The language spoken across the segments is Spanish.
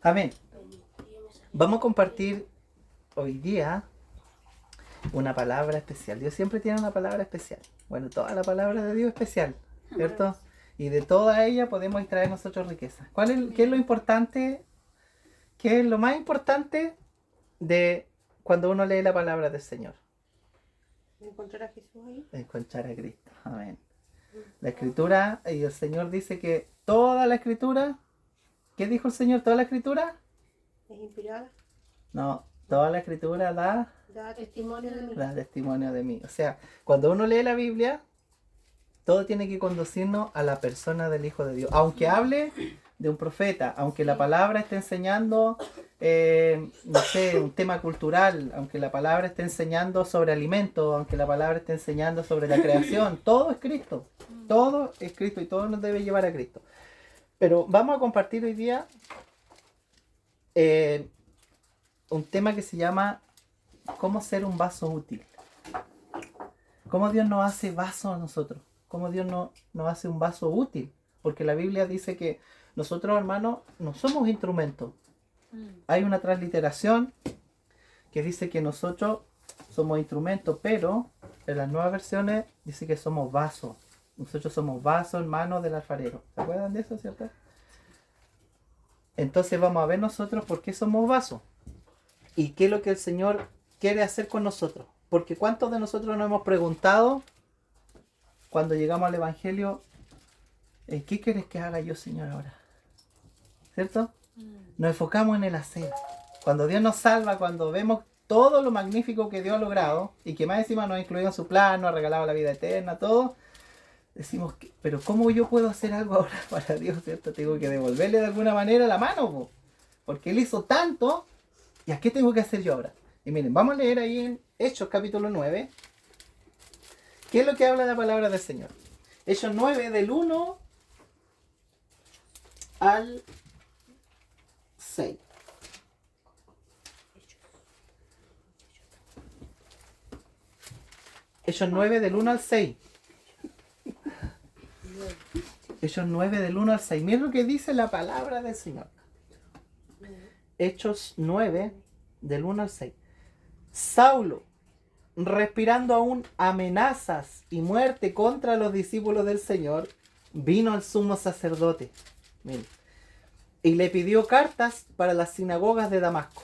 Amén. Vamos a compartir hoy día una palabra especial. Dios siempre tiene una palabra especial. Bueno, toda la palabra de Dios es especial, ¿cierto? Y de toda ella podemos extraer nosotros riqueza. ¿Qué es lo importante? ¿Qué es lo más importante de cuando uno lee la palabra del Señor? ¿Encontrar a Jesús ahí? Encontrar a Cristo. Amén. La Escritura, y el Señor dice que toda la Escritura, ¿qué dijo el Señor? ¿Toda la Escritura? ¿Es inspirada? No, toda la Escritura da testimonio de mí. Da testimonio de mí. O sea, cuando uno lee la Biblia, todo tiene que conducirnos a la persona del Hijo de Dios. Aunque hable de un profeta, aunque la palabra esté enseñando, no sé, un tema cultural, aunque la palabra esté enseñando sobre alimentos, aunque la palabra esté enseñando sobre la creación, todo es Cristo. Todo es Cristo y todo nos debe llevar a Cristo. Pero vamos a compartir hoy día un tema que se llama ¿cómo ser un vaso útil? ¿Cómo Dios nos hace vaso a nosotros? ¿Cómo Dios nos hace un vaso útil? Porque la Biblia dice que nosotros, hermanos, no somos instrumentos. Hay una transliteración que dice que nosotros somos instrumentos, pero en las nuevas versiones dice que somos vasos. Nosotros somos vasos en manos del alfarero. ¿Se acuerdan de eso, cierto? Entonces vamos a ver nosotros por qué somos vasos. Y qué es lo que el Señor quiere hacer con nosotros. Porque ¿cuántos de nosotros nos hemos preguntado cuando llegamos al Evangelio, ¿qué quieres que haga yo, Señor, ahora? ¿Cierto? Nos enfocamos en el hacer. Cuando Dios nos salva, cuando vemos todo lo magnífico que Dios ha logrado y que más encima nos ha incluido en su plan, nos ha regalado la vida eterna, todo, decimos, pero ¿cómo yo puedo hacer algo ahora para Dios? ¿Cierto? Tengo que devolverle de alguna manera la mano, po, porque Él hizo tanto, ¿y a qué tengo que hacer yo ahora? Y miren, vamos a leer ahí en Hechos capítulo 9. ¿Qué es lo que habla la palabra del Señor? Hechos 9 del 1 al 6. Hechos 9 del 1 al 6. Hechos 9 del 1 al 6. Miren lo que dice la palabra del Señor. Hechos 9 del 1 al 6. Saulo, respirando aún amenazas y muerte contra los discípulos del Señor, vino al sumo sacerdote, miren, y le pidió cartas para las sinagogas de Damasco,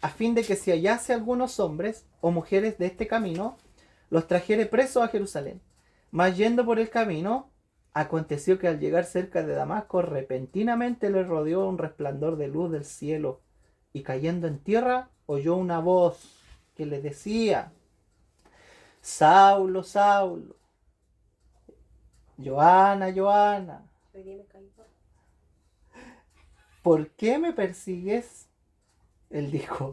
a fin de que si hallase algunos hombres o mujeres de este camino, los trajere presos a Jerusalén. Mas yendo por el camino, aconteció que al llegar cerca de Damasco, repentinamente le rodeó un resplandor de luz del cielo, y cayendo en tierra, oyó una voz que le decía: Saulo, Saulo, Joana, Joana, ¿por qué me persigues? Él dijo: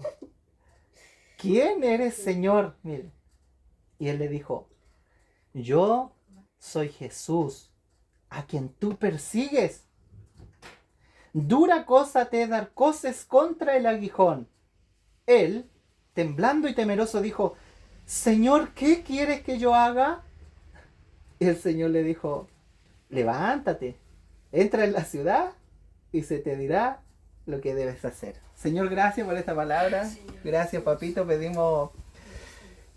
¿quién eres, Señor? Mire. Y él le dijo: yo soy Jesús, a quien tú persigues. Dura cosa te es dar coces contra el aguijón. Él, temblando y temeroso, dijo: Señor, ¿qué quieres que yo haga? Y el Señor le dijo: levántate, entra en la ciudad y se te dirá lo que debes hacer. Señor, gracias por esta palabra. Señor. Gracias, papito. Pedimos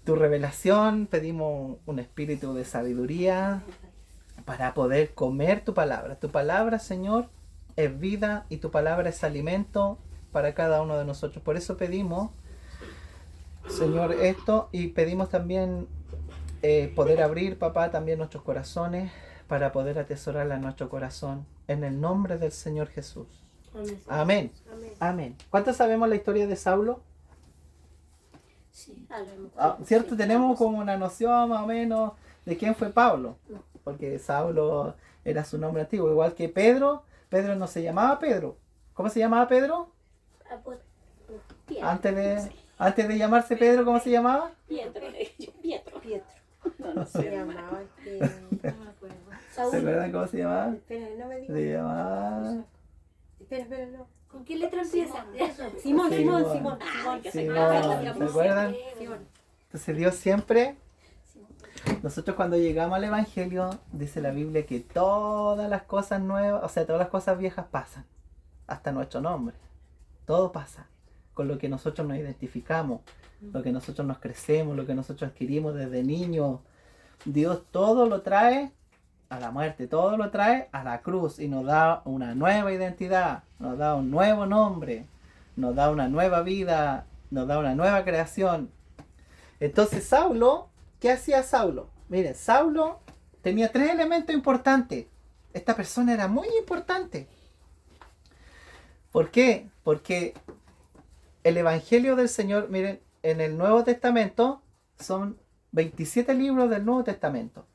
tu revelación, pedimos un espíritu de sabiduría para poder comer tu palabra. Tu palabra, Señor, es vida y tu palabra es alimento para cada uno de nosotros. Por eso pedimos, Señor, esto, y pedimos también poder abrir, papá, también nuestros corazones para poder atesorarla en nuestro corazón. En el nombre del Señor Jesús. Amén. Amén. Amén. ¿Cuántos sabemos la historia de Saulo? Sí, ¿cierto? Sí, Tenemos como una noción más o menos de quién fue Pablo. No. Porque Saulo era su nombre antiguo. Igual que Pedro. Pedro no se llamaba Pedro. ¿Cómo se llamaba Pedro? Antes de llamarse Pedro, ¿cómo se llamaba? Pietro. No se llamaba. No me acuerdo. ¿Se acuerdan cómo se llamaba? Espera, no me digas. Se llamaba... Espera, no. ¿Con qué letra empieza? Simón. Simón, ¿se acuerdan? Simón. Entonces Dios siempre... Nosotros cuando llegamos al Evangelio, dice la Biblia que todas las cosas nuevas, o sea, todas las cosas viejas pasan. hasta nuestro nombre. Todo pasa con lo que nosotros nos identificamos, lo que nosotros nos crecemos, lo que nosotros adquirimos desde niños. Dios todo lo trae a la muerte, todo lo trae a la cruz y nos da una nueva identidad, nos da un nuevo nombre, nos da una nueva vida, nos da una nueva creación. Entonces Saulo, ¿qué hacía Saulo? Miren, Saulo tenía 3 elementos importantes. Esta persona era muy importante. ¿Por qué? Porque el Evangelio del Señor, miren, en el Nuevo Testamento son 27 libros del Nuevo Testamento.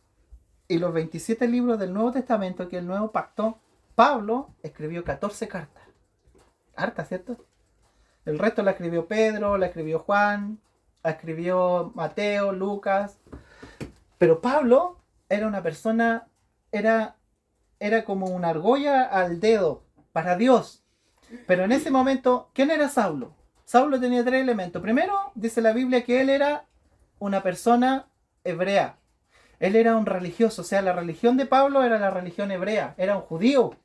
Y los 27 libros del Nuevo Testamento, que es el Nuevo Pacto, Pablo escribió 14 cartas. Harta, ¿cierto? El resto la escribió Pedro, la escribió Juan, la escribió Mateo, Lucas. Pero Pablo era una persona, era como una argolla al dedo para Dios. Pero en ese momento, ¿quién era Saulo? Saulo tenía 3 elementos. Primero, dice la Biblia que él era una persona hebrea. Él era un religioso, o sea, la religión de Pablo era la religión hebrea, era un judío.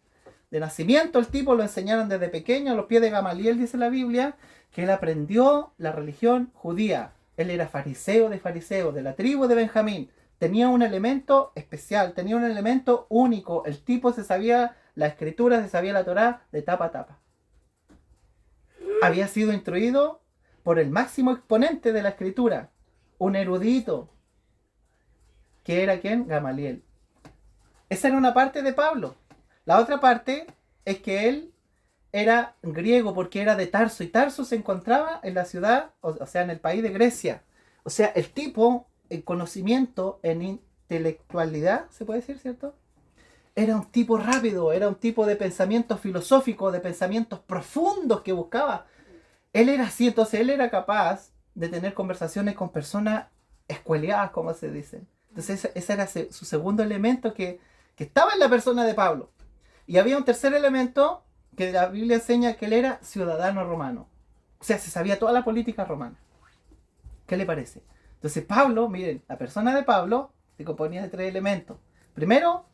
De nacimiento el tipo lo enseñaron desde pequeño a los pies de Gamaliel, dice la Biblia, que él aprendió la religión judía. Él era fariseo, de la tribu de Benjamín. Tenía un elemento especial, tenía un elemento único. El tipo se sabía la escritura, se sabía la Torá de tapa a tapa. Había sido instruido por el máximo exponente de la escritura, un erudito, que era ¿quién? Gamaliel. Esa era una parte de Pablo. La otra parte es que él era griego porque era de Tarso, y Tarso se encontraba en la ciudad, o sea, en el país de Grecia. O sea, el tipo, en conocimiento, en intelectualidad, se puede decir, ¿cierto? Era un tipo rápido, era un tipo de pensamientos filosóficos, de pensamientos profundos que buscaba. Él era así, entonces él era capaz de tener conversaciones con personas escueleadas, como se dice. Entonces ese era su segundo elemento que estaba en la persona de Pablo. Y había un tercer elemento que la Biblia enseña que él era ciudadano romano. O sea, se sabía toda la política romana. ¿Qué le parece? Entonces Pablo, miren, la persona de Pablo se componía de 3 elementos. Primero,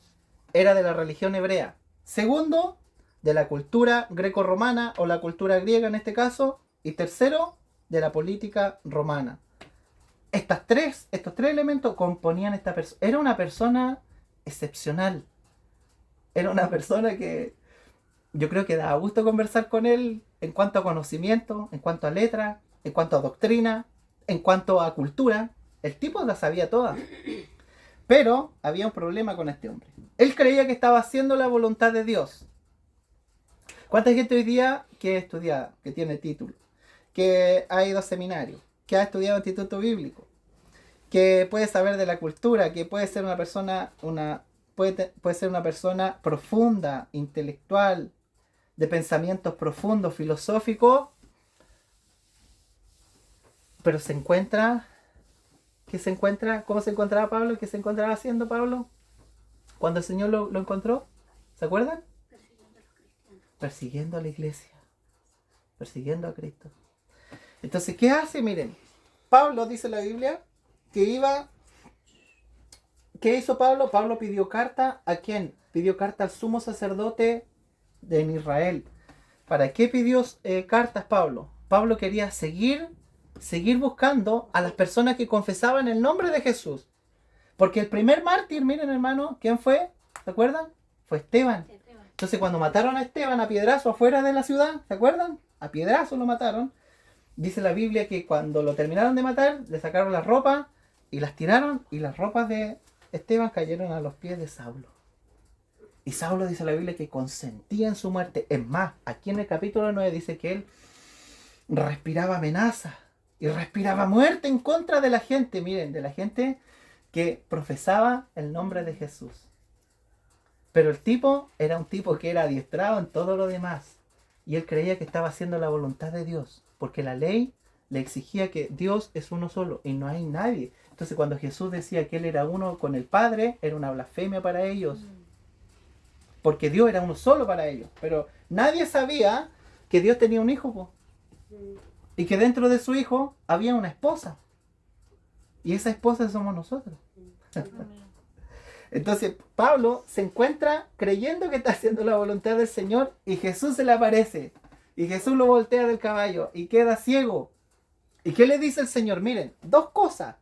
era de la religión hebrea. Segundo, de la cultura greco-romana o la cultura griega en este caso. Y tercero, de la política romana. Estos tres elementos componían esta persona. Era una persona excepcional. Era una persona que yo creo que daba gusto conversar con él en cuanto a conocimiento, en cuanto a letra, en cuanto a doctrina, en cuanto a cultura. El tipo la sabía toda. Pero había un problema con este hombre. Él creía que estaba haciendo la voluntad de Dios. ¿Cuánta gente hoy día que estudia, que tiene título, que ha ido a seminario, que ha estudiado instituto bíblico, que puede saber de la cultura, que puede ser una persona, puede ser una persona profunda, intelectual, de pensamientos profundos, filosóficos, pero se encuentra, ¿cómo se encontraba Pablo? ¿Qué se encontraba haciendo Pablo cuando el Señor lo encontró? ¿Se acuerdan? Persiguiendo a la iglesia, persiguiendo a Cristo. Entonces, ¿qué hace? Miren, Pablo, dice la Biblia, ¿qué hizo Pablo? Pablo pidió carta, ¿a quién? Pidió carta al sumo sacerdote en Israel. ¿Para qué pidió cartas Pablo? Pablo quería seguir buscando a las personas que confesaban el nombre de Jesús. Porque el primer mártir, miren hermano, ¿quién fue? ¿Se acuerdan? Fue Esteban. Entonces cuando mataron a Esteban a piedrazo afuera de la ciudad, ¿se acuerdan? A piedrazo lo mataron. Dice la Biblia que cuando lo terminaron de matar, le sacaron las ropas y las tiraron, y las ropas de Esteban cayeron a los pies de Saulo. Y Saulo, dice la Biblia, que consentía en su muerte. Es más, aquí en el capítulo 9 dice que él respiraba amenaza y respiraba muerte en contra de la gente, miren, de la gente que profesaba el nombre de Jesús. Pero el tipo era un tipo que era adiestrado en todo lo demás. Y él creía que estaba haciendo la voluntad de Dios. Porque la ley le exigía que Dios es uno solo y no hay nadie. Entonces cuando Jesús decía que él era uno con el Padre, era una blasfemia para ellos. Porque Dios era uno solo para ellos. Pero nadie sabía que Dios tenía un hijo, po. Y que dentro de su hijo había una esposa. Y esa esposa somos nosotros. Entonces Pablo se encuentra creyendo que está haciendo la voluntad del Señor y Jesús se le aparece. Y Jesús lo voltea del caballo y queda ciego. ¿Y qué le dice el Señor? Miren, dos cosas.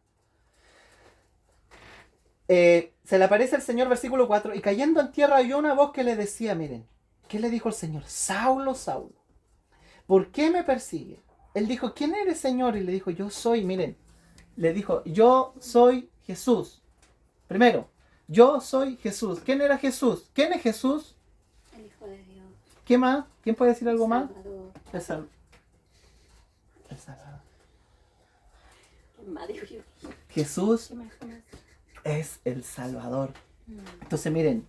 Se le aparece el Señor, versículo 4, y cayendo en tierra oyó una voz que le decía, miren, ¿qué le dijo el Señor? Saulo, Saulo, ¿por qué me persigue? Él dijo, ¿quién eres, Señor? Y le dijo, yo soy, miren, le dijo, yo soy Jesús. Primero, yo soy Jesús. ¿Quién era Jesús? ¿Quién es Jesús? El Hijo de Dios. ¿Qué más? ¿Quién puede decir algo más? Salvador. El Salvador. El Salvador. ¿Quién más digo yo? Jesús ¿Qué más? ¿Qué más? es el Salvador. Mm. Entonces miren,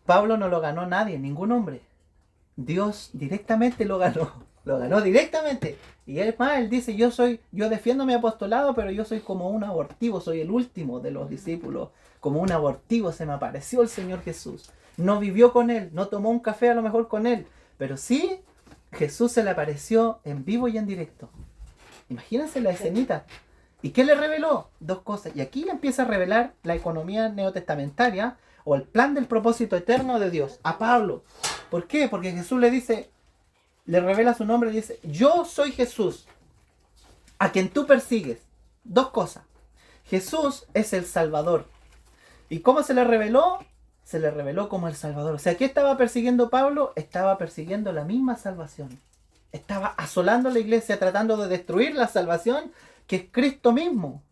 Pablo no lo ganó nadie, ningún hombre. Dios directamente lo ganó directamente. Y es más, él dice, yo defiendo mi apostolado, pero yo soy como un abortivo, soy el último de los discípulos. Como un abortivo se me apareció el Señor Jesús. No vivió con él, no tomó un café a lo mejor con él, pero sí, Jesús se le apareció en vivo y en directo. Imagínense la escenita. ¿Y qué le reveló? Dos cosas. Y aquí empieza a revelar la economía neotestamentaria o el plan del propósito eterno de Dios a Pablo. ¿Por qué? Porque Jesús le dice, le revela su nombre y dice, yo soy Jesús, a quien tú persigues. Dos cosas. Jesús es el Salvador. ¿Y cómo se le reveló? Se le reveló como el Salvador. O sea, ¿qué estaba persiguiendo Pablo? Estaba persiguiendo la misma salvación. Estaba asolando la iglesia, tratando de destruir la salvación que es Cristo mismo.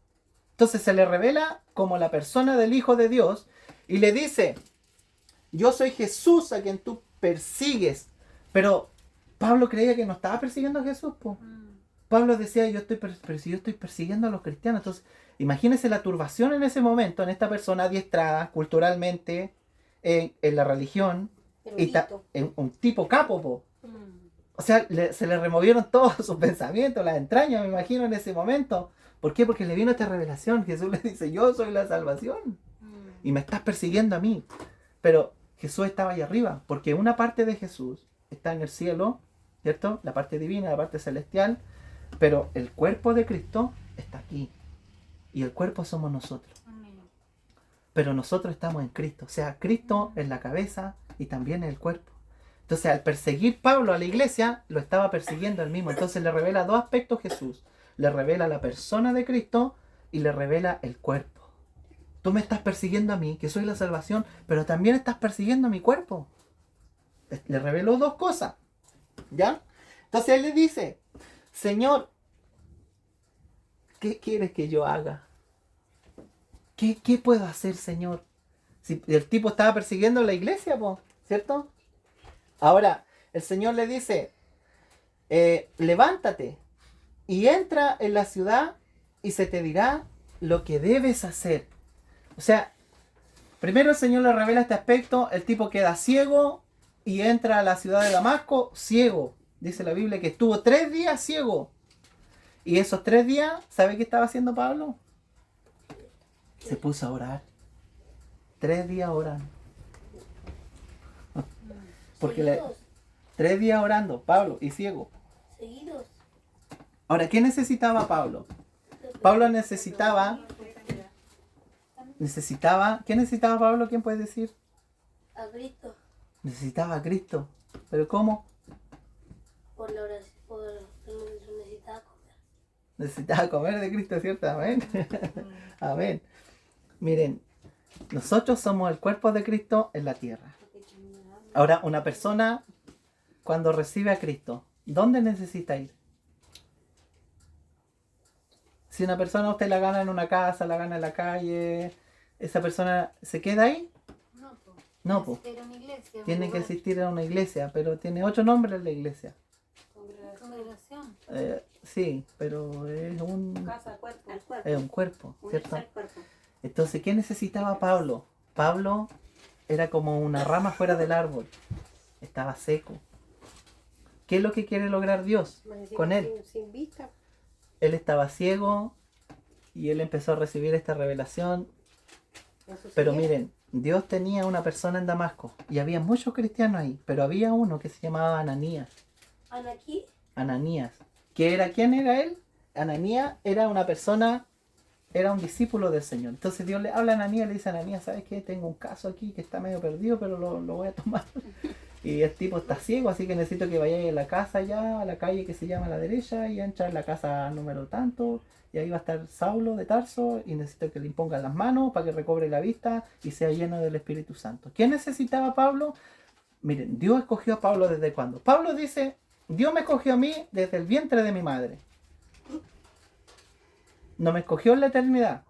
Entonces se le revela como la persona del Hijo de Dios y le dice, yo soy Jesús a quien tú persigues. Pero Pablo creía que no estaba persiguiendo a Jesús, po. Pablo decía, pero si yo estoy persiguiendo a los cristianos. Entonces, imagínense la turbación en ese momento, en esta persona adiestrada culturalmente en la religión, y en un tipo capo, po. O sea, se le removieron todos sus pensamientos, las entrañas, me imagino, en ese momento. ¿Por qué? Porque le vino esta revelación. Jesús le dice, yo soy la salvación. Y me estás persiguiendo a mí. Pero Jesús estaba ahí arriba, porque una parte de Jesús está en el cielo, ¿cierto? La parte divina, la parte celestial. Pero el cuerpo de Cristo está aquí. Y el cuerpo somos nosotros. Pero nosotros estamos en Cristo. O sea, Cristo es la cabeza y también es el cuerpo. Entonces, al perseguir Pablo a la iglesia, lo estaba persiguiendo él mismo. Entonces le revela dos aspectos Jesús. Le revela la persona de Cristo y le revela el cuerpo. Tú me estás persiguiendo a mí, que soy la salvación, pero también estás persiguiendo a mi cuerpo. Le reveló dos cosas. ¿Ya? Entonces él le dice, Señor, ¿qué quieres que yo haga? ¿Qué puedo hacer, Señor? Si el tipo estaba persiguiendo a la iglesia, po, ¿cierto? Ahora, el Señor le dice, levántate y entra en la ciudad y se te dirá lo que debes hacer. O sea, primero el Señor le revela este aspecto, el tipo queda ciego y entra a la ciudad de Damasco ciego. Dice la Biblia que estuvo 3 días ciego. Y esos 3 días, ¿sabe qué estaba haciendo Pablo? Se puso a orar. 3 días orando. Porque 3 días orando, Pablo, y ciego. Seguidos. Ahora, ¿qué necesitaba Pablo? Pablo necesitaba, ¿qué necesitaba Pablo? ¿Quién puede decir? A Cristo. Necesitaba a Cristo. ¿Pero cómo? Por la oración. Necesitaba comer. Necesitaba comer de Cristo, ¿cierto? Amén. Amén. Miren, nosotros somos el cuerpo de Cristo en la tierra. Ahora, una persona cuando recibe a Cristo, ¿dónde necesita ir? Si una persona usted la gana en una casa, la gana en la calle, ¿esa persona se queda ahí? No, pues. Tiene que asistir a una iglesia, pero tiene 8 nombres la iglesia. Congregación. Sí, pero es un Casa, cuerpo. es un cuerpo, ¿cierto? Unirse al cuerpo. Entonces, ¿qué necesitaba Pablo? Pablo era como una rama fuera del árbol. Estaba seco. ¿Qué es lo que quiere lograr Dios con él? Sin vista. Él estaba ciego y él empezó a recibir esta revelación. Pero miren, Dios tenía una persona en Damasco y había muchos cristianos ahí, pero había uno que se llamaba Ananías. ¿Anaquí? Ananías. ¿Quién era él? Ananías era una persona era un discípulo del Señor. Entonces Dios le habla a Ananías, le dice a Ananías, ¿sabes qué? Tengo un caso aquí que está medio perdido, pero lo voy a tomar. Y el tipo está ciego, así que necesito que vayáis a la casa ya, a la calle que se llama a la derecha, y entra en la casa número tanto, y ahí va a estar Saulo de Tarso, y necesito que le impongan las manos para que recobre la vista y sea lleno del Espíritu Santo. ¿Qué necesitaba Pablo? Miren, Dios escogió a Pablo desde cuándo. Pablo dice, Dios me escogió a mí desde el vientre de mi madre. No me escogió en la eternidad.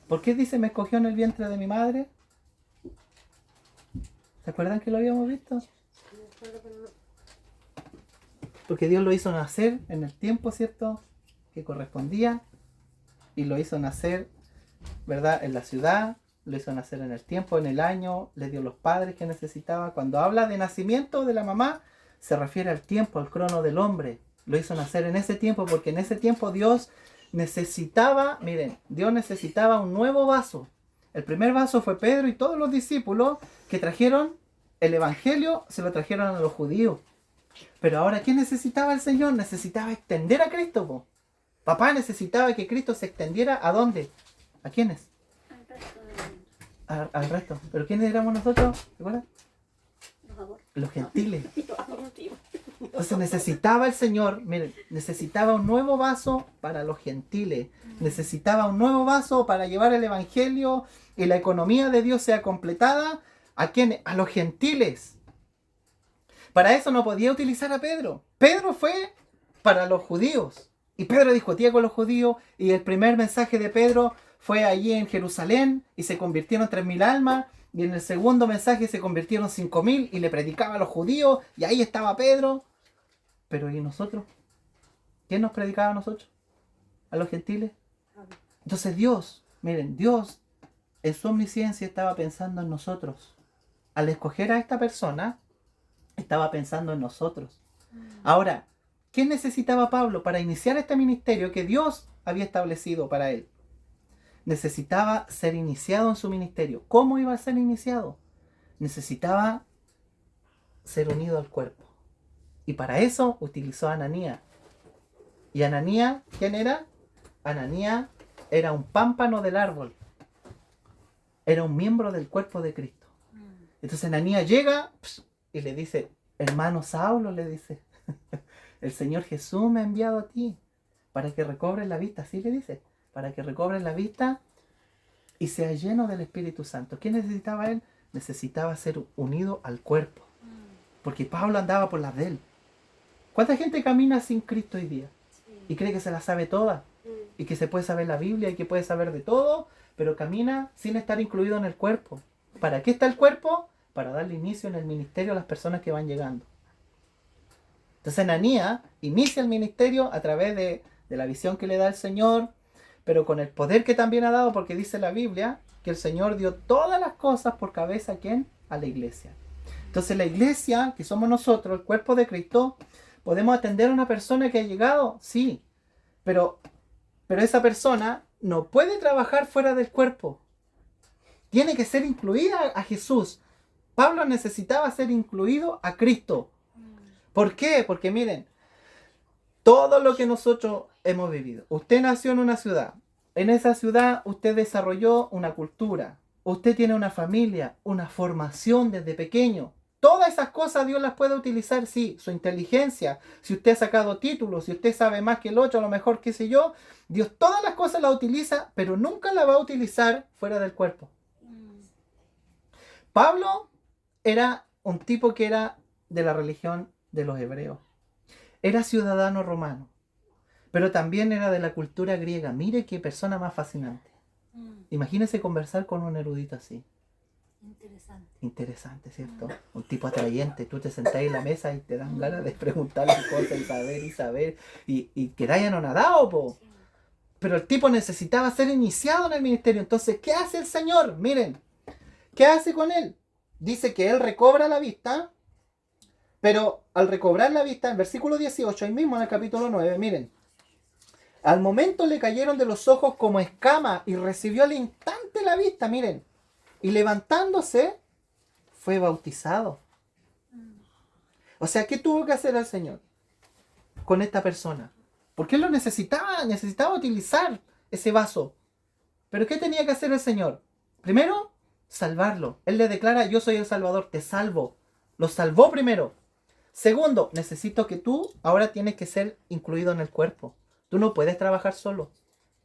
¿Por qué dice me escogió en el vientre de mi madre? ¿Se acuerdan que lo habíamos visto? Porque Dios lo hizo nacer en el tiempo, ¿cierto?, que correspondía, y lo hizo nacer, ¿verdad?, en la ciudad, lo hizo nacer en el tiempo, en el año, le dio los padres que necesitaba. Cuando habla de nacimiento de la mamá, se refiere al tiempo, al crono del hombre. Lo hizo nacer en ese tiempo, porque en ese tiempo Dios necesitaba, miren, Dios necesitaba un nuevo vaso. El primer vaso fue Pedro y todos los discípulos que trajeron el evangelio, se lo trajeron a los judíos. Pero ahora, ¿qué necesitaba el Señor? Necesitaba extender a Cristo, po. Papá necesitaba que Cristo se extendiera ¿a dónde? ¿A quiénes? Al resto. ¿Pero quiénes éramos nosotros? ¿Recuerdan? Los gentiles. Entonces necesitaba el Señor, miren, necesitaba un nuevo vaso para los gentiles. Necesitaba un nuevo vaso para llevar el evangelio y la economía de Dios sea completada. ¿A quiénes? A los gentiles. Para eso no podía utilizar a Pedro. Pedro fue para los judíos. Y Pedro discutía con los judíos. Y el primer mensaje de Pedro fue allí en Jerusalén. Y se convirtieron 3.000 almas. Y en el segundo mensaje se convirtieron 5.000. Y le predicaba a los judíos. Y ahí estaba Pedro. Pero ¿y nosotros? ¿Quién nos predicaba a nosotros? ¿A los gentiles? Entonces Dios, miren, Dios en su omnisciencia estaba pensando en nosotros. Al escoger a esta persona, estaba pensando en nosotros. Ahora, ¿qué necesitaba Pablo para iniciar este ministerio que Dios había establecido para él? Necesitaba ser iniciado en su ministerio. ¿Cómo iba a ser iniciado? Necesitaba ser unido al cuerpo. Y para eso utilizó a Ananías. ¿Y Ananías quién era? Ananías era un pámpano del árbol. Era un miembro del cuerpo de Cristo. Entonces Ananías llega y le dice, hermano Saulo, le dice, el Señor Jesús me ha enviado a ti para que recobres la vista. Así le dice, para que recobres la vista y sea lleno del Espíritu Santo. ¿Qué necesitaba él? Necesitaba ser unido al cuerpo. Porque Pablo andaba por las de él. ¿Cuánta gente camina sin Cristo hoy día? Y cree que se la sabe toda. Y que se puede saber la Biblia y que puede saber de todo, pero camina sin estar incluido en el cuerpo. ¿Para qué está el cuerpo? Para darle inicio en el ministerio a las personas que van llegando. Entonces Ananías inicia el ministerio a través de la visión que le da el Señor, pero con el poder que también ha dado, porque dice la Biblia que el Señor dio todas las cosas por cabeza, ¿a quién? A la iglesia. Entonces la iglesia, que somos nosotros, el cuerpo de Cristo, ¿podemos atender a una persona que ha llegado? Sí, pero esa persona no puede trabajar fuera del cuerpo. Tiene que ser incluida a Jesús. Pablo necesitaba ser incluido a Cristo. ¿Por qué? Porque miren, todo lo que nosotros hemos vivido. Usted nació en una ciudad. En esa ciudad usted desarrolló una cultura. Usted tiene una familia, una formación desde pequeño. Todas esas cosas Dios las puede utilizar, sí, su inteligencia, si usted ha sacado títulos, si usted sabe más que el otro, a lo mejor, qué sé yo, Dios todas las cosas las utiliza, pero nunca las va a utilizar fuera del cuerpo. Pablo era un tipo que era de la religión de los hebreos. Era ciudadano romano, pero también era de la cultura griega. Mire qué persona más fascinante. Imagínese conversar con un erudito así. Interesante, ¿cierto? Un tipo atrayente. Tú te sentás en la mesa y te dan ganas de preguntarle cosas y saber y quedáis anonadado, po. Pero el tipo necesitaba ser iniciado en el ministerio. Entonces, ¿qué hace el Señor? Miren, ¿qué hace con él? Dice que él recobra la vista, pero al recobrar la vista, en versículo 18, ahí mismo en el capítulo 9, miren, al momento le cayeron de los ojos como escamas y recibió al instante la vista, miren. Y levantándose, fue bautizado. O sea, ¿qué tuvo que hacer el Señor con esta persona? Porque él lo necesitaba utilizar ese vaso. ¿Pero qué tenía que hacer el Señor? Primero, salvarlo. Él le declara, yo soy el Salvador, te salvo. Lo salvó primero. Segundo, necesito que tú ahora tienes que ser incluido en el cuerpo. Tú no puedes trabajar solo.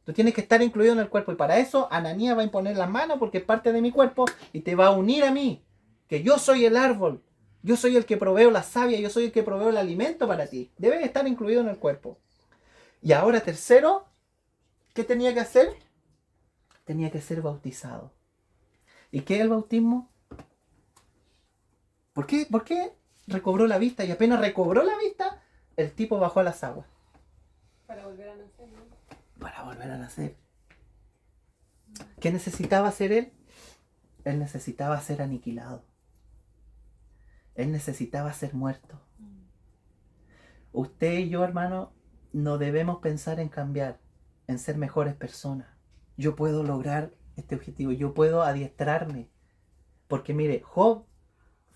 Tú tienes que estar incluido en el cuerpo. Y para eso Ananías va a imponer las manos porque es parte de mi cuerpo y te va a unir a mí. Que yo soy el árbol. Yo soy el que proveo la savia. Yo soy el que proveo el alimento para ti. Debes estar incluido en el cuerpo. Y ahora tercero, ¿qué tenía que hacer? Tenía que ser bautizado. ¿Y qué es el bautismo? ¿Por qué recobró la vista? Y apenas recobró la vista, el tipo bajó a las aguas. Para volver a nacer, ¿no? Para volver a nacer. ¿Qué necesitaba hacer él? Él necesitaba ser aniquilado. Él necesitaba ser muerto. Usted y yo, hermano, no debemos pensar en cambiar, en ser mejores personas. Yo puedo lograr este objetivo, yo puedo adiestrarme. Porque mire, Job,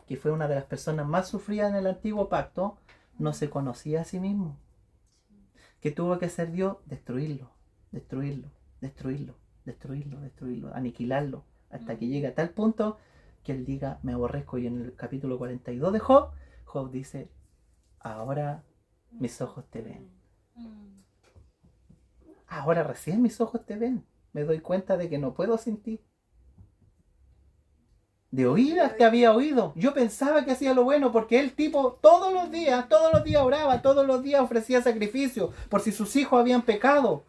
que fue una de las personas más sufridas en el antiguo pacto, no se conocía a sí mismo. ¿Qué tuvo que hacer Dios? Destruirlo, destruirlo, destruirlo, destruirlo, destruirlo, aniquilarlo, hasta que llegue a tal punto que él diga, me aborrezco. Y en el capítulo 42 de Job, Job dice, ahora mis ojos te ven. Ahora recién mis ojos te ven. Me doy cuenta de que no puedo sin ti. De oídas te había oído. Yo pensaba que hacía lo bueno porque el tipo todos los días oraba, todos los días ofrecía sacrificio por si sus hijos habían pecado,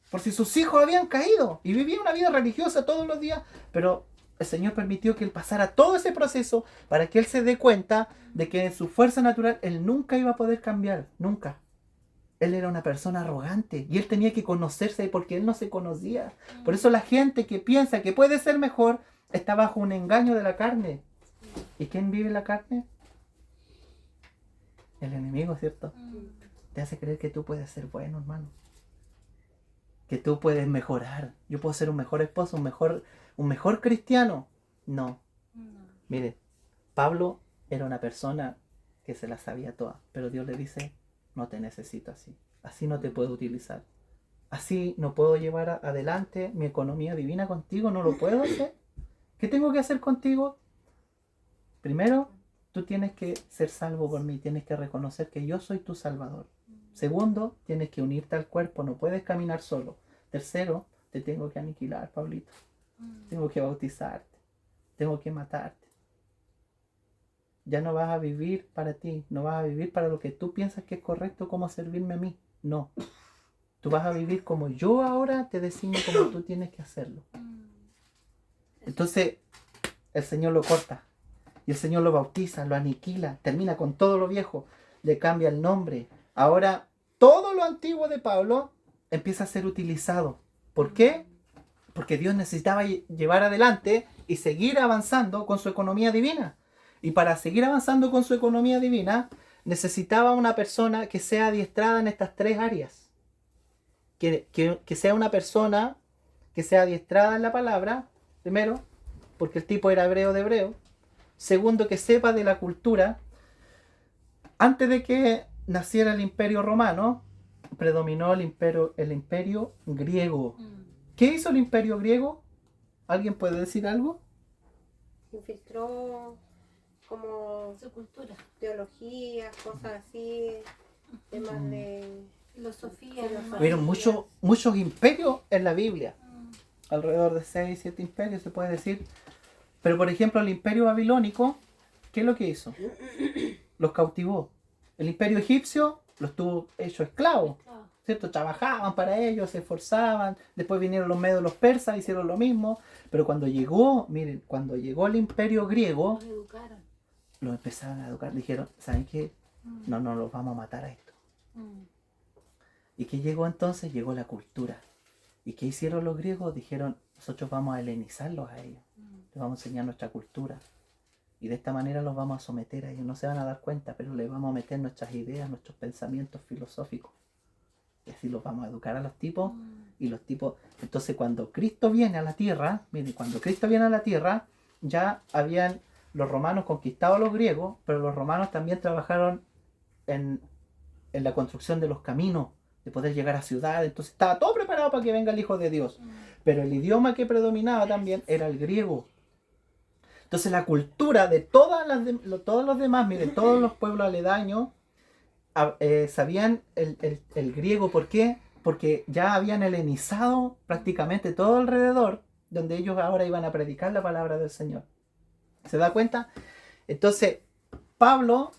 por si sus hijos habían caído. Y vivía una vida religiosa todos los días. Pero el Señor permitió que él pasara todo ese proceso para que él se dé cuenta de que en su fuerza natural él nunca iba a poder cambiar. Nunca. Él era una persona arrogante y él tenía que conocerse porque él no se conocía. Por eso la gente que piensa que puede ser mejor está bajo un engaño de la carne. ¿Y quién vive en la carne? El enemigo, ¿cierto? Te hace creer que tú puedes ser bueno, hermano. Que tú puedes mejorar. Yo puedo ser un mejor esposo, un mejor cristiano. No. Mire, Pablo era una persona que se la sabía toda, pero Dios le dice, no te necesito así. Así no te puedo utilizar. Así no puedo llevar adelante mi economía divina contigo. No lo puedo hacer. ¿Qué tengo que hacer contigo? Primero, tú tienes que ser salvo por mí. Tienes que reconocer que yo soy tu Salvador. Segundo, tienes que unirte al cuerpo. No puedes caminar solo. Tercero, te tengo que aniquilar, Pablito. Tengo que bautizarte. Tengo que matarte. Ya no vas a vivir para ti. No vas a vivir para lo que tú piensas que es correcto, como servirme a mí. No. Tú vas a vivir como yo ahora te designo como tú tienes que hacerlo. Entonces, el Señor lo corta. Y el Señor lo bautiza, lo aniquila. Termina con todo lo viejo. Le cambia el nombre. Ahora, todo lo antiguo de Pablo empieza a ser utilizado. ¿Por qué? Porque Dios necesitaba llevar adelante y seguir avanzando con su economía divina. Y para seguir avanzando con su economía divina, necesitaba una persona que sea adiestrada en estas tres áreas. Que sea una persona que sea adiestrada en la palabra, primero, porque el tipo era hebreo de hebreo. Segundo, que sepa de la cultura. Antes de que naciera el Imperio Romano, predominó el imperio griego. ¿Qué hizo el Imperio griego? ¿Alguien puede decir algo? Infiltró como Su cultura. teologías, cosas así, temas de Filosofía. Hubieron muchos imperios en la Biblia. Alrededor de 6, 7 imperios se puede decir. Pero por ejemplo el imperio babilónico, ¿qué es lo que hizo? Los cautivó. El imperio egipcio los tuvo hechos esclavos, ¿cierto? Trabajaban para ellos, se esforzaban. Después vinieron los medios, los persas, hicieron lo mismo. Pero cuando llegó el imperio griego, Los educaron. los empezaron a educar. Dijeron, ¿saben qué? No los vamos a matar a esto. ¿Y qué llegó entonces? Llegó la cultura. ¿Y qué hicieron los griegos? Dijeron, nosotros vamos a helenizarlos a ellos. Les vamos a enseñar nuestra cultura. Y de esta manera los vamos a someter a ellos. No se van a dar cuenta, pero les vamos a meter nuestras ideas, nuestros pensamientos filosóficos. Y así los vamos a educar a los tipos. Y los tipos... Entonces cuando Cristo viene a la tierra, miren, ya habían los romanos conquistado a los griegos, pero los romanos también trabajaron en la construcción de los caminos, de poder llegar a ciudades. Entonces estaba todo preparado para que venga el Hijo de Dios. Pero el idioma que predominaba también era el griego. Entonces la cultura de todos los demás, miren, todos los pueblos aledaños sabían el griego. ¿Por qué? Porque ya habían helenizado prácticamente todo alrededor, donde ellos ahora iban a predicar la palabra del Señor. ¿Se da cuenta? Entonces, Pablo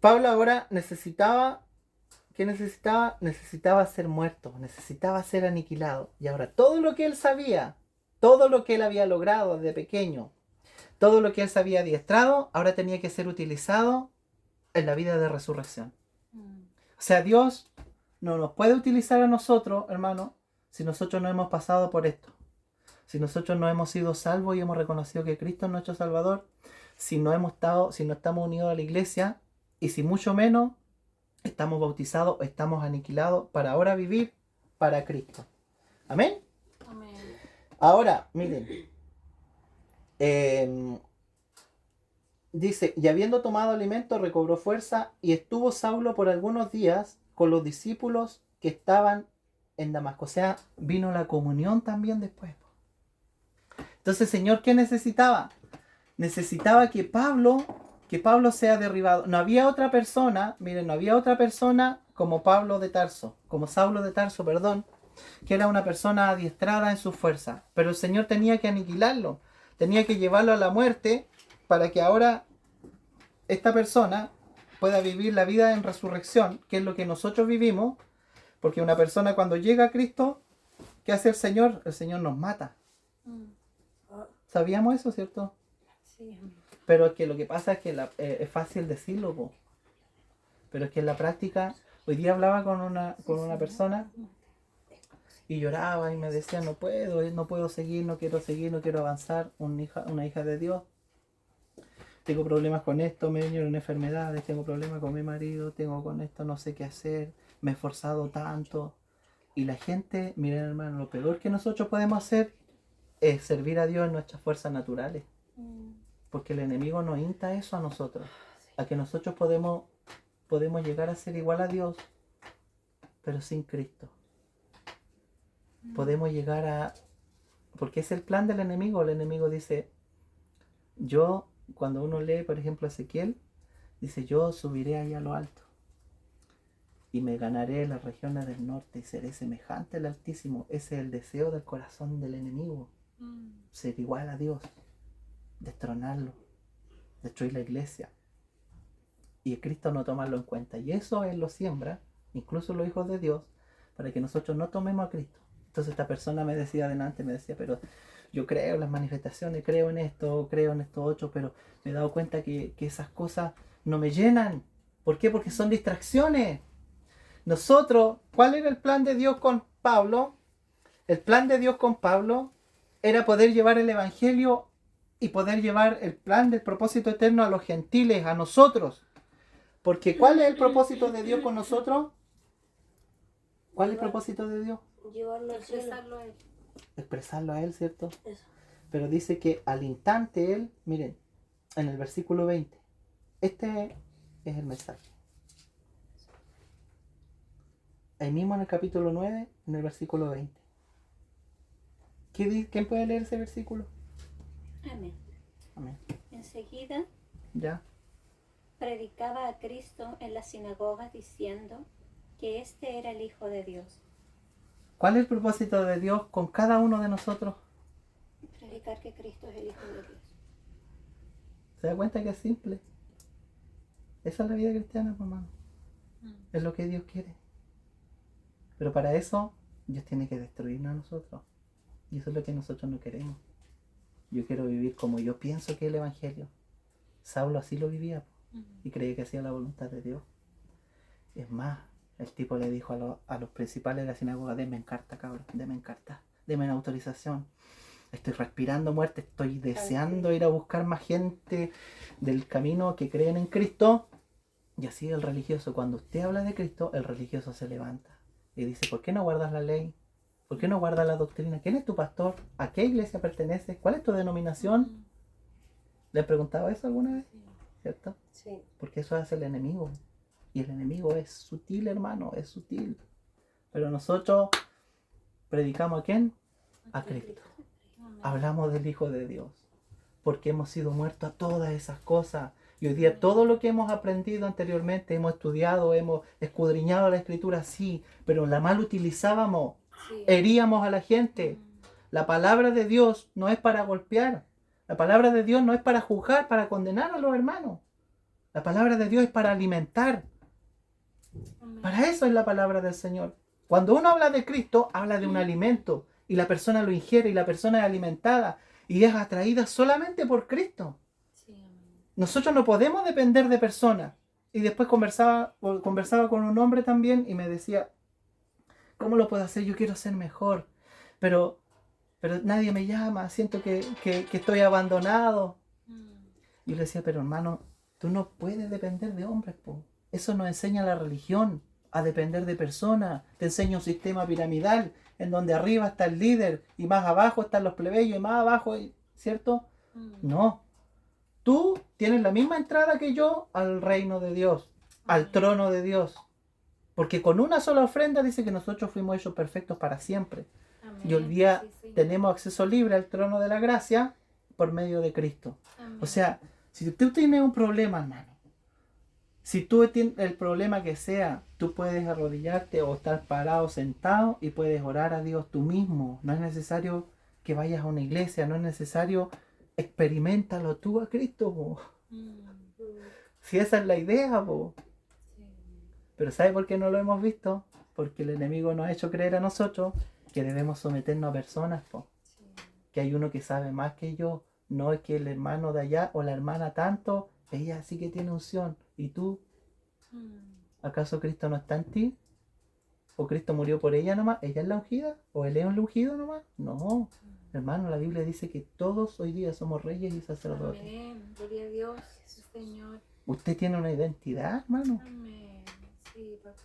ahora necesitaba, ¿qué necesitaba? Necesitaba ser muerto, necesitaba ser aniquilado. Y ahora todo lo que él sabía, todo lo que él había logrado desde pequeño, todo lo que él se había adiestrado, ahora tenía que ser utilizado en la vida de resurrección. O sea, Dios no nos puede utilizar a nosotros, hermano, si nosotros no hemos pasado por esto. Si nosotros no hemos sido salvos y hemos reconocido que Cristo es nuestro Salvador, si no estamos unidos a la iglesia, y si mucho menos estamos bautizados, estamos aniquilados para ahora vivir para Cristo. ¿Amén? Amén. Ahora, miren. Dice, y habiendo tomado alimento, recobró fuerza, y estuvo Saulo por algunos días con los discípulos que estaban en Damasco. O sea, vino la comunión también después. Entonces, Señor, ¿qué necesitaba? Necesitaba que Pablo sea derribado. No había otra persona, miren, no había otra persona como Saulo de Tarso, perdón, que era una persona adiestrada en su fuerza. Pero el Señor tenía que aniquilarlo, tenía que llevarlo a la muerte para que ahora esta persona pueda vivir la vida en resurrección, que es lo que nosotros vivimos, porque una persona cuando llega a Cristo, ¿qué hace el Señor? El Señor nos mata. ¿Sabíamos eso, cierto? Sí. Pero es que lo que pasa es que es fácil decirlo, po. Pero es que en la práctica, hoy día hablaba con una persona y lloraba y me decía, no puedo seguir, no quiero avanzar, una hija de Dios. Tengo problemas con esto, me vinieron enfermedades, tengo problemas con mi marido, tengo con esto, no sé qué hacer, me he esforzado tanto. Y la gente, miren hermano, lo peor que nosotros podemos hacer es servir a Dios en nuestras fuerzas naturales. Porque el enemigo nos insta eso a nosotros, a que nosotros podemos llegar a ser igual a Dios, pero sin Cristo. Podemos llegar porque es el plan del enemigo. El enemigo dice, cuando uno lee, por ejemplo, Ezequiel, dice, yo subiré ahí a lo alto y me ganaré las regiones del norte y seré semejante al Altísimo. Ese es el deseo del corazón del enemigo, ser igual a Dios, destronarlo, destruir la iglesia. Y Cristo no tomarlo en cuenta. Y eso Él lo siembra, incluso los hijos de Dios, para que nosotros no tomemos a Cristo. Entonces esta persona me decía, pero yo creo en las manifestaciones, creo en esto otro, pero me he dado cuenta que esas cosas no me llenan. ¿Por qué? Porque son distracciones. Nosotros, ¿cuál era el plan de Dios con Pablo? El plan de Dios con Pablo era poder llevar el evangelio y poder llevar el plan del propósito eterno a los gentiles, a nosotros. Porque ¿cuál es el propósito de Dios con nosotros? ¿Cuál es el propósito de Dios? Llevarlo al cielo. Expresarlo a él. Expresarlo a Él, ¿cierto? Eso. Pero dice que al instante Él, miren, en el versículo 20, este es el mensaje. Ahí mismo en el capítulo 9, en el versículo 20. ¿Quién puede leer ese versículo? Amén. Amén. Enseguida ¿Ya? predicaba a Cristo en las sinagogas diciendo que este era el Hijo de Dios. ¿Cuál es el propósito de Dios con cada uno de nosotros? Predicar que Cristo es el Hijo de Dios. ¿Se da cuenta que es simple? Esa es la vida cristiana, hermano. Es lo que Dios quiere. Pero para eso, Dios tiene que destruirnos a nosotros. Y eso es lo que nosotros no queremos. Yo quiero vivir como yo pienso que es el Evangelio. Saulo así lo vivía y creía que hacía la voluntad de Dios. Es más, el tipo le dijo a los principales de la sinagoga, denme en carta, cabrón, denme en carta, denme en autorización. Estoy respirando muerte, estoy deseando ir a buscar más gente del camino que creen en Cristo. Y así el religioso, cuando usted habla de Cristo, el religioso se levanta y dice, ¿por qué no guardas la ley? ¿Por qué no guardas la doctrina? ¿Quién es tu pastor? ¿A qué iglesia perteneces? ¿Cuál es tu denominación? ¿Le he preguntado eso alguna vez? ¿Cierto? Sí. Porque eso hace el enemigo. Y el enemigo es sutil, hermano, es sutil. Pero nosotros predicamos ¿a quién? A Cristo. Hablamos del Hijo de Dios. Porque hemos sido muertos a todas esas cosas. Y hoy día todo lo que hemos aprendido anteriormente, hemos estudiado, hemos escudriñado la Escritura, sí, pero la mal utilizábamos, heríamos a la gente. La palabra de Dios no es para golpear. La palabra de Dios no es para juzgar, para condenar a los hermanos. La palabra de Dios es para alimentar. Para eso es la palabra del Señor. Cuando uno habla de Cristo, habla de un alimento. Y la persona lo ingiere y la persona es alimentada. Y es atraída solamente por Cristo. Nosotros no podemos depender de personas. Y después conversaba con un hombre también y me decía, ¿cómo lo puedo hacer? Yo quiero ser mejor. Pero nadie me llama, siento que estoy abandonado. Y yo le decía, pero hermano, tú no puedes depender de hombres, po. Eso nos enseña la religión, a depender de personas. Te enseña un sistema piramidal, en donde arriba está el líder, y más abajo están los plebeyos, y más abajo, ¿cierto? No. Tú tienes la misma entrada que yo al reino de Dios, al trono de Dios. Porque con una sola ofrenda dice que nosotros fuimos hechos perfectos para siempre. Y hoy día tenemos acceso libre al trono de la gracia por medio de Cristo. O sea, si tú tienes un problema, hermano, si tú tienes el problema que sea, tú puedes arrodillarte o estar parado, sentado y puedes orar a Dios tú mismo. No es necesario que vayas a una iglesia, no es necesario, experiméntalo tú a Cristo, po. Si esa es la idea, po. Pero ¿sabe por qué no lo hemos visto? Porque el enemigo nos ha hecho creer a nosotros que debemos someternos a personas, po. Que hay uno que sabe más que yo. No es que el hermano de allá o la hermana tanto, ella sí que tiene unción. ¿Y tú? ¿Acaso Cristo no está en ti? ¿O Cristo murió por ella nomás? ¿Ella es la ungida? ¿O él es un ungido nomás? No. Hermano, la Biblia dice que todos hoy día somos reyes y sacerdotes. Amén. Gloria a Dios, Señor. Usted tiene una identidad, hermano. Amén. Sí, papi.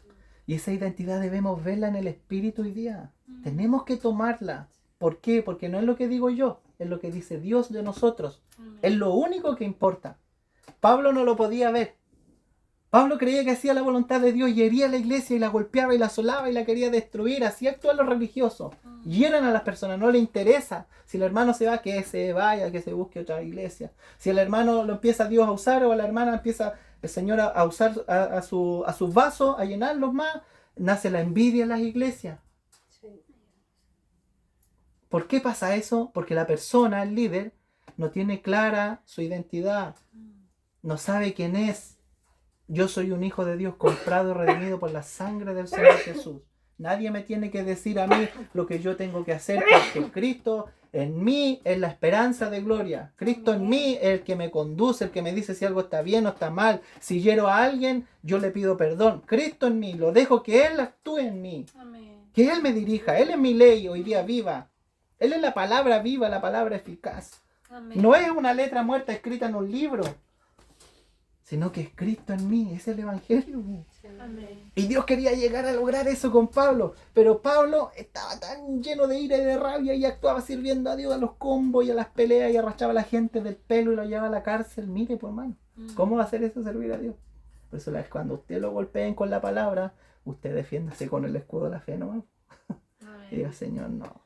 Y esa identidad debemos verla en el Espíritu hoy día. Tenemos que tomarla. ¿Por qué? Porque no es lo que digo yo, es lo que dice Dios de nosotros. Es lo único que importa. Pablo no lo podía ver. Pablo creía que hacía la voluntad de Dios y hería a la iglesia y la golpeaba y la asolaba y la quería destruir. Así actúan los religiosos. Hieren a las personas, no le interesa. Si el hermano se va, que se vaya, que se busque otra iglesia. Si el hermano lo empieza Dios a usar o la hermana empieza el Señor a usar a sus vasos, a llenarlos más, nace la envidia en las iglesias. ¿Por qué pasa eso? Porque la persona, el líder, no tiene clara su identidad. No sabe quién es. Yo soy un hijo de Dios comprado y redimido por la sangre del Señor Jesús. Nadie me tiene que decir a mí lo que yo tengo que hacer, porque Cristo en mí es la esperanza de gloria. Cristo en mí es el que me conduce, el que me dice si algo está bien o está mal. Si hiero a alguien, yo le pido perdón. Cristo en mí, lo dejo que Él actúe en mí. Que Él me dirija. Él es mi ley hoy día viva. Él es la palabra viva, la palabra eficaz. No es una letra muerta escrita en un libro, sino que es Cristo en mí, es el Evangelio. Amén. Y Dios quería llegar a lograr eso con Pablo, pero Pablo estaba tan lleno de ira y de rabia y actuaba sirviendo a Dios a los combos y a las peleas y arrastraba a la gente del pelo y lo llevaba a la cárcel. Mire, por hermano, ¿cómo va a hacer eso servir a Dios? Por eso cuando usted lo golpeen con la palabra, usted defiéndase con el escudo de la fe, ¿no? Y diga, Señor, no.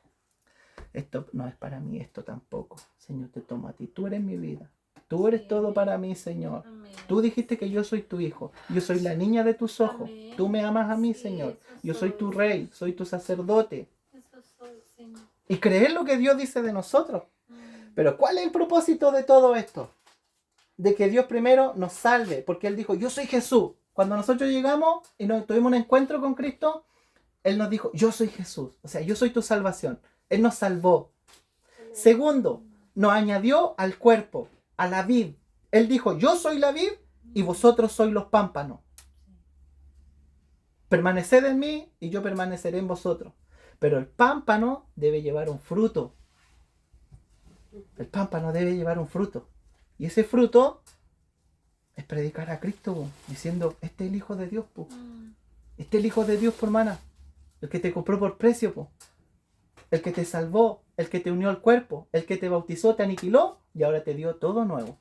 Esto no es para mí, esto tampoco. Señor, te tomo a ti. Tú eres mi vida. Tú eres todo para mí, Señor. Amén. Tú dijiste que yo soy tu hijo. Yo soy la niña de tus ojos. Amén. Tú me amas a mí, Sí, Señor. eso Yo soy tu soy. rey, soy tu sacerdote. Eso soy, Señor. Y creer lo que Dios dice de nosotros. Pero ¿cuál es el propósito de todo esto? De que Dios primero nos salve. Porque Él dijo, yo soy Jesús. Cuando nosotros llegamos y nos tuvimos un encuentro con Cristo, Él nos dijo, yo soy Jesús. O sea, yo soy tu salvación. Él nos salvó. Segundo, nos añadió al cuerpo, a la vid. Él dijo, yo soy la vid y vosotros sois los pámpanos. Permaneced en mí y yo permaneceré en vosotros. Pero el pámpano debe llevar un fruto. El pámpano debe llevar un fruto. Y ese fruto es predicar a Cristo, po, diciendo, este es el Hijo de Dios, po. Este es el Hijo de Dios, po, hermana. El que te compró por precio, po. El que te salvó, el que te unió al cuerpo, el que te bautizó, te aniquiló y ahora te dio todo nuevo.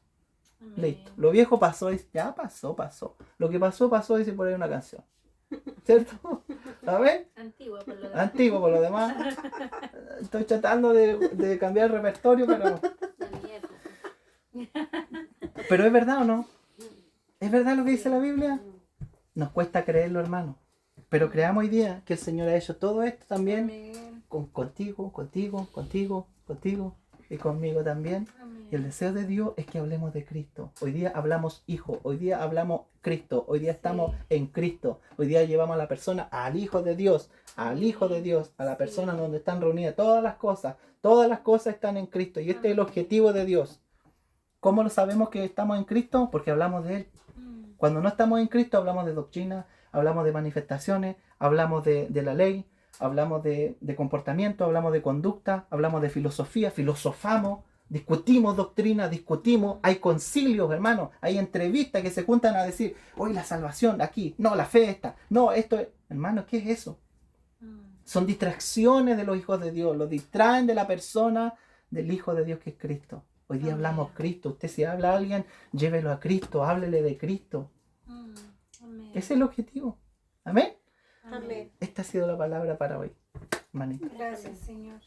Amén. Listo. Lo viejo pasó y ya pasó. Lo que pasó, pasó, dice por ahí una canción. ¿Cierto? ¿Sabes? Antigua por lo demás. Antiguo por lo demás. Estoy tratando de cambiar el repertorio, pero... De mi época. ¿Pero es verdad o no? ¿Es verdad lo que dice la Biblia? Nos cuesta creerlo, hermano. Pero creamos hoy día que el Señor ha hecho todo esto también Amén. contigo y conmigo también. Amén. Y el deseo de Dios es que hablemos de Cristo. Hoy día hablamos Hijo, hoy día hablamos Cristo, hoy día estamos en Cristo. Hoy día llevamos a la persona, al Hijo de Dios, al Hijo de Dios, a la persona Sí. donde están reunidas todas las cosas están en Cristo. Y este es el Amén. objetivo de Dios. ¿Cómo lo sabemos que estamos en Cristo? Porque hablamos de Él. Cuando no estamos en Cristo hablamos de doctrina, hablamos de manifestaciones, hablamos de la ley, hablamos de comportamiento, hablamos de conducta, hablamos de filosofía, filosofamos, discutimos doctrina, discutimos, hay concilios, hermanos, hay entrevistas que se juntan a decir, hoy la salvación aquí, no, la fe esta, no, esto es... Hermano, ¿qué es eso? Son distracciones de los hijos de Dios, los distraen de la persona del Hijo de Dios que es Cristo. Hoy día Amén. hablamos Cristo. Usted si habla a alguien, llévelo a Cristo, háblele de Cristo. Amén. Ese es el objetivo. Amén. Amén. Esta ha sido la palabra para hoy, hermanita. Gracias, Señor.